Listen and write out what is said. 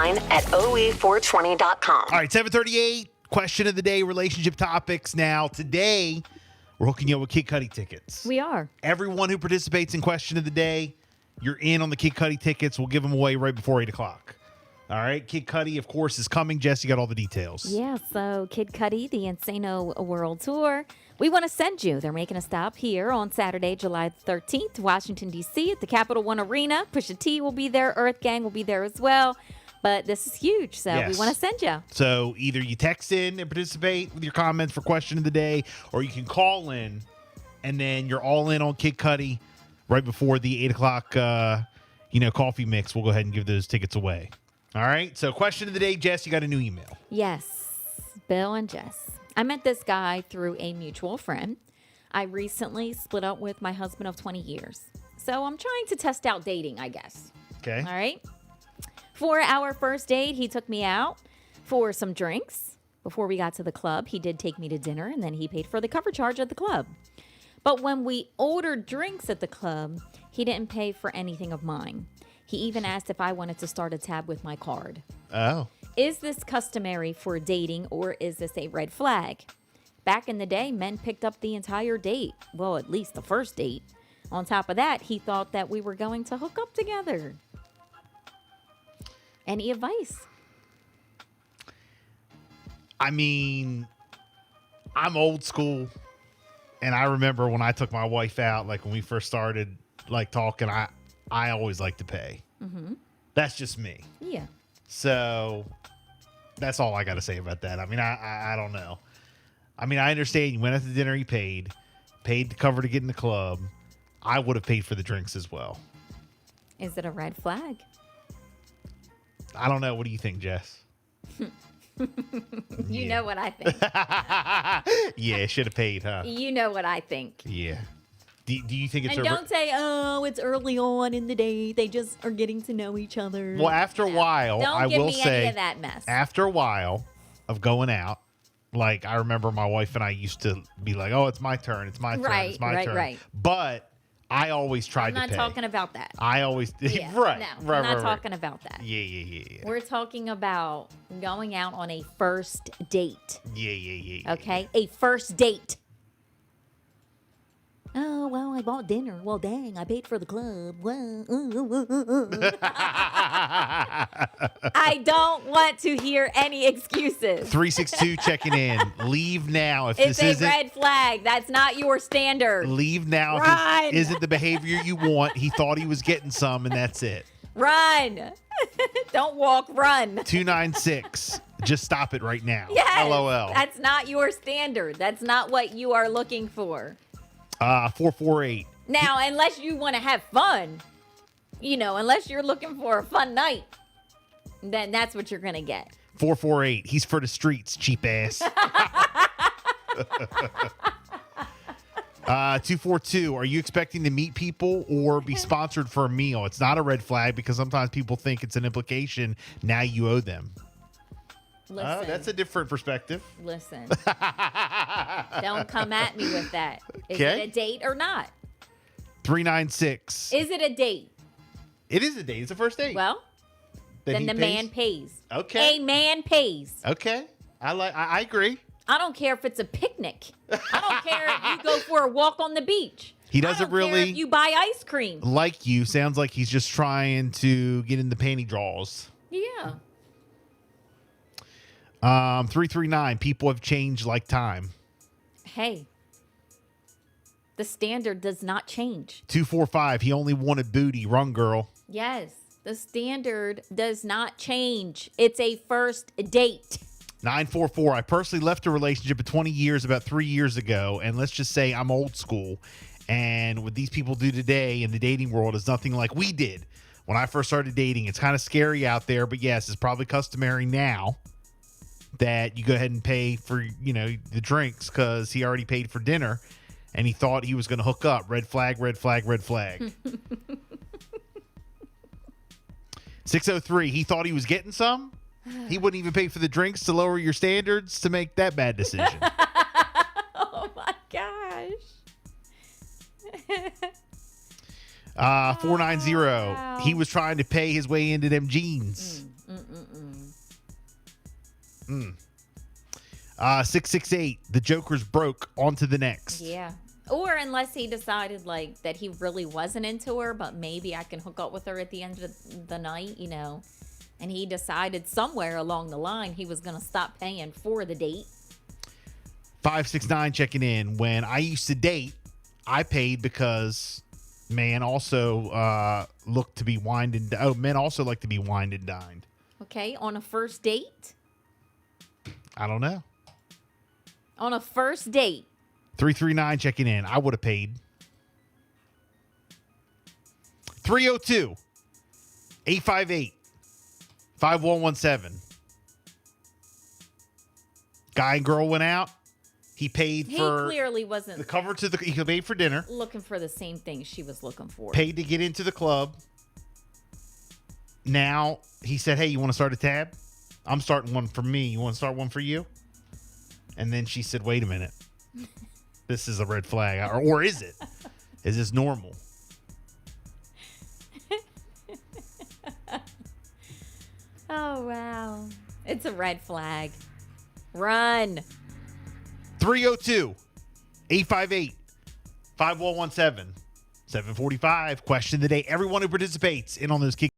online at OE420.com. All right, 7:38. Question of the day, relationship topics. Now, today, we're hooking you up with Kid Cudi tickets. We are. Everyone who participates in question of the day, you're in on the Kid Cudi tickets. We'll give them away right before 8 o'clock. All right, Kid Cudi, of course, is coming. Jess, you got all the details. Yeah, so Kid Cudi, the Insano World Tour. We want to send you. They're making a stop here on Saturday, July 13th, Washington, D.C. at the Capital One Arena. Pusha T will be there. Earth Gang will be there as well. But this is huge, so Yes. we want to send you. So either you text in and participate with your comments for question of the day, or you can call in, and then you're all in on Kid Cudi right before the 8 o'clock coffee mix. We'll go ahead and give those tickets away. All right, so question of the day, Jess, you got a new email. Yes, Bill and Jess. I met this guy through a mutual friend. I recently split up with my husband of 20 years. So I'm trying to test out dating, I guess. Okay. All right. For our first date, he took me out for some drinks. Before we got to the club, he did take me to dinner, and then he paid for the cover charge at the club. But when we ordered drinks at the club, he didn't pay for anything of mine. He even asked if I wanted to start a tab with my card. Oh. Is this customary for dating, or is this a red flag? Back in the day, men picked up the entire date. Well, at least the first date. On top of that, he thought that we were going to hook up together. Any advice? I mean, I'm old school, and I remember when I took my wife out, like when we first started like talking, I always like to pay. Mm-hmm. That's just me. Yeah. So that's all I got to say about that. I mean, I don't know. I mean, I understand you went out to dinner, you paid to cover to get in the club. I would have paid for the drinks as well. Is it a red flag? I don't know. What do you think, Jess? You know what I think. Yeah, should have paid, huh? You know what I think. Yeah. Do you think it's And don't say, oh, it's early on in the day. They just are getting to know each other. Well, after a while, Don't I give will me say, any of that mess. after a while of going out, like I remember my wife and I used to be like, "Oh, it's my turn. It's my turn. It's my turn." Right. But I always tried I'm to not pay. talking about that. I always Yeah, right. No, right, I'm not right, talking about that. Yeah. We're talking about going out on a first date. Yeah. Okay? A first date. Oh, well, I bought dinner. Well, dang, I paid for the club. Well, I don't want to hear any excuses. 362 checking in. Leave now if It's this a isn't. red flag. That's not your standard. Leave now if Run. this isn't the behavior you want. He thought he was getting some, and that's it. Run. Don't walk, run. 296. Just stop it right now. Yes, LOL. That's not your standard. That's not what you are looking for. 448. Now, unless you want to have fun, unless you're looking for a fun night, then that's what you're going to get. 448. He's for the streets, cheap ass. 242. Are you expecting to meet people or be sponsored for a meal? It's not a red flag because sometimes people think it's an implication. Now you owe them. Listen, That's a different perspective. listen. Don't come at me with that. Is Okay. it a date or not? 396. Is it a date? It is a date. It's a first date. Well, That then he the pays? man pays. Okay. A man pays. Okay. I agree. I don't care if it's a picnic. I don't care if you go for a walk on the beach. He doesn't I don't care really if you buy ice cream. like you. Sounds like he's just trying to get in the panty draws. Yeah. 339. People have changed like time. Hey, the standard does not change. 245. He only wanted booty. Wrong girl. Yes, the standard does not change. It's a first date. 944. I personally left a relationship of 20 years about 3 years ago, and let's just say I'm old school. And what these people do today in the dating world is nothing like we did when I first started dating. It's kind of scary out there, but yes, it's probably customary now that you go ahead and pay for, the drinks because he already paid for dinner and he thought he was going to hook up. Red flag, red flag, red flag. 603. He thought he was getting some. He wouldn't even pay for the drinks to lower your standards to make that bad decision. Oh my gosh. 490. Wow. He was trying to pay his way into them jeans. 668. The Joker's broke. On to the next. Yeah. Or unless he decided like that he really wasn't into her, but maybe I can hook up with her at the end of the night, you know. And he decided somewhere along the line he was going to stop paying for the date. 569 checking in. When I used to date, I paid because man also looked to be wined and men also like to be wined and dined. Okay, on a first date? I don't know. On a first date. 339 checking in. I would have paid. 302 858 5117. Guy and girl went out. He paid He for clearly the wasn't cover to the. He paid for dinner. looking for the same thing she was looking for. Paid to get into the club. Now he said, "Hey, you want to start a tab? I'm starting one for me. You want to start one for you?" And then she said, "Wait a minute. This is a red flag, or is it? Is this normal?" Oh, wow. It's a red flag. Run. 302 858 5117. 745. Question of the day. Everyone who participates in on those kick.